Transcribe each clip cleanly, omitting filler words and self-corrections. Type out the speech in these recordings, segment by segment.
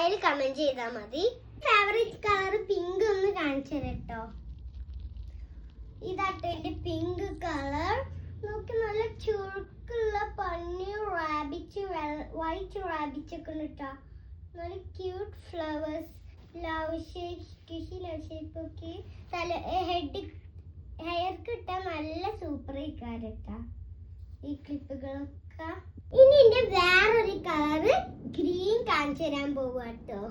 അതിൽ കമന്റ് ചെയ്താൽ മതി. ഫേവറേറ്റ് കളർ പിങ്ക് ഒന്ന് കാണിച്ചു തരാം കേട്ടോ. ഇതാട്ടോ എന്റെ പിങ്ക് കളർ. നോക്കി നല്ല ചുരുക്കുള്ള പന്നി റാബിറ്റ്, വൈറ്റ് റാബിറ്റ് ഒക്കെ ഉണ്ട് കേട്ടോ. നല്ല ക്യൂട്ട് ഫ്ലവേഴ്സ്, ലവ് ഷേപ്പ് ഒക്കെ. ഹെയർ കിട്ടാൻ നല്ല സൂപ്പർ ആയിക്കാരട്ടാ ഈ ക്ലിപ്പുകളൊക്കെ. ഇനി എന്റെ വേറൊരു കളറ് ഗ്രീൻ കാണിച്ചു തരാൻ പോവാട്ടോ.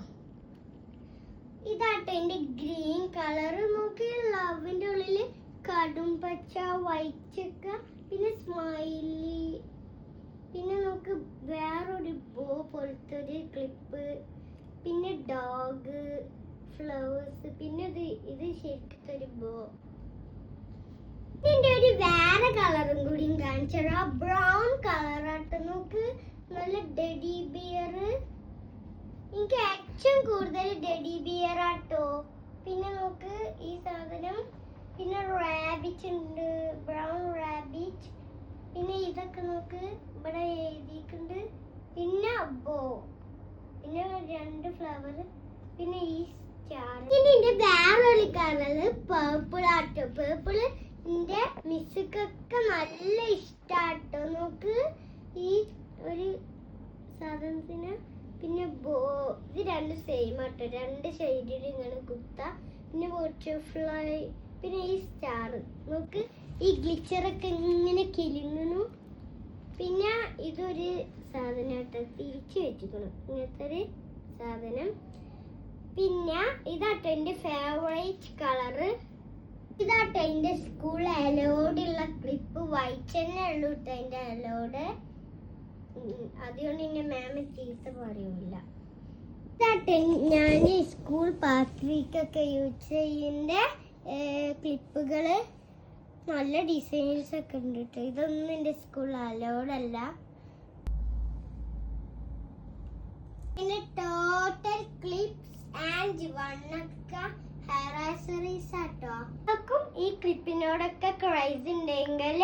ഇതാട്ടോ എന്റെ ഗ്രീൻ കളറ്. നോക്കി ലവിന്റെ ഉള്ളില് കടും പച്ച, വൈറ്റ് ഒക്കെ, പിന്നെ സ്മൈലി, പിന്നെ നമുക്ക് വേറൊരു ബോ പോലത്തെ ഒരു ക്ലിപ്പ്, പിന്നെ ഡോഗ്, ഫ്ലവേഴ്സ്, പിന്നെ ഇത് ശരിക്കത്തെ ഒരു ബോ. ഇതിന്റെ ഒരു വേറെ കളറും കൂടിയും കാണിച്ചാ. ബ്രൗൺ കളറാട്ടോ. നോക്ക് നല്ല ടെഡി ബിയർ. എനിക്ക് ഏറ്റവും കൂടുതൽ ടെഡി ബിയർ ആട്ടോ. പിന്നെ നോക്ക് ഈ സാധനം, പിന്നെ റാബിറ്റ് ഉണ്ട്, ബ്രൗൺ റാബിറ്റ്. പിന്നെ ഇതൊക്കെ നോക്ക് ഇവിടെ എഴുതിയിട്ടുണ്ട്. പിന്നെ ബോ, പിന്നെ 2 ഫ്ലവർ, പിന്നെ ഈ സ്റ്റാർ. പിന്നെ എന്റെ വേറൊരു കളറ് പേർപ്പിൾ ആട്ടോ. പേർപ്പിള് എന്റെ മിസ്സൊക്കെ നല്ല ഇഷ്ടാട്ടോ. നോക്ക് ഈ ഒരു സാധനത്തിന്. പിന്നെ ബോ, ഇത് 2 സെയിം ആട്ടോ. 2 ഷെയ്ഡിൽ ഇങ്ങനെ കുത്ത. പിന്നെ ബട്ടർഫ്ലൈ, പിന്നെ ഈ സ്റ്റാർ. നോക്ക് ഈ ഗ്ലിച്ചറൊക്കെ ഇങ്ങനെ കിലുങ്ങുന്നു. പിന്നെ ഇതൊരു സാധനമായിട്ട് തിരിച്ചു വെച്ചിക്കണം, ഇങ്ങനത്തെ ഒരു സാധനം. പിന്നെ ഇതാട്ടോ എന്റെ ഫേവറേറ്റ് കളറ്. ഇതാട്ടോ എന്റെ സ്കൂൾ അലോഡുള്ള ക്ലിപ്പ്. വൈറ്റ് തന്നെ ഉള്ളൂ കേട്ടോ എന്റെ അലോഡ്. അതുകൊണ്ട് എന്റെ മാം ചീത്ത പറയൂല. ഇതാട്ടോ ഞാൻ സ്കൂൾ പാർട്ടിക്കൊക്കെ യൂസ് ചെയ്യുന്ന ക്ലിപ്പുകള്. നല്ല ഡിസൈൻസ് ഒക്കെ ഉണ്ട് കേട്ടോ. ഇതൊന്നും എന്റെ സ്കൂൾ അലോഡല്ല. പിന്നെ ടോട്ടൽ ക്ലിപ്സ് ആൻഡ് വണ്ണൊക്കെ ഹെയർ ആക്സസറീസ് ആട്ടോ. അവർക്കും ഈ ക്ലിപ്പിനോടൊക്കെ ക്രൈസ് ഉണ്ടെങ്കിൽ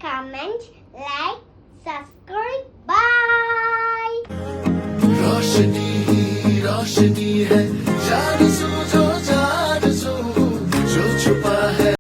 കമന്റ്, ലൈക്ക്, സബ്സ്ക്രൈബ്. ബൈ. रोशनी रोशनी है जान सो जो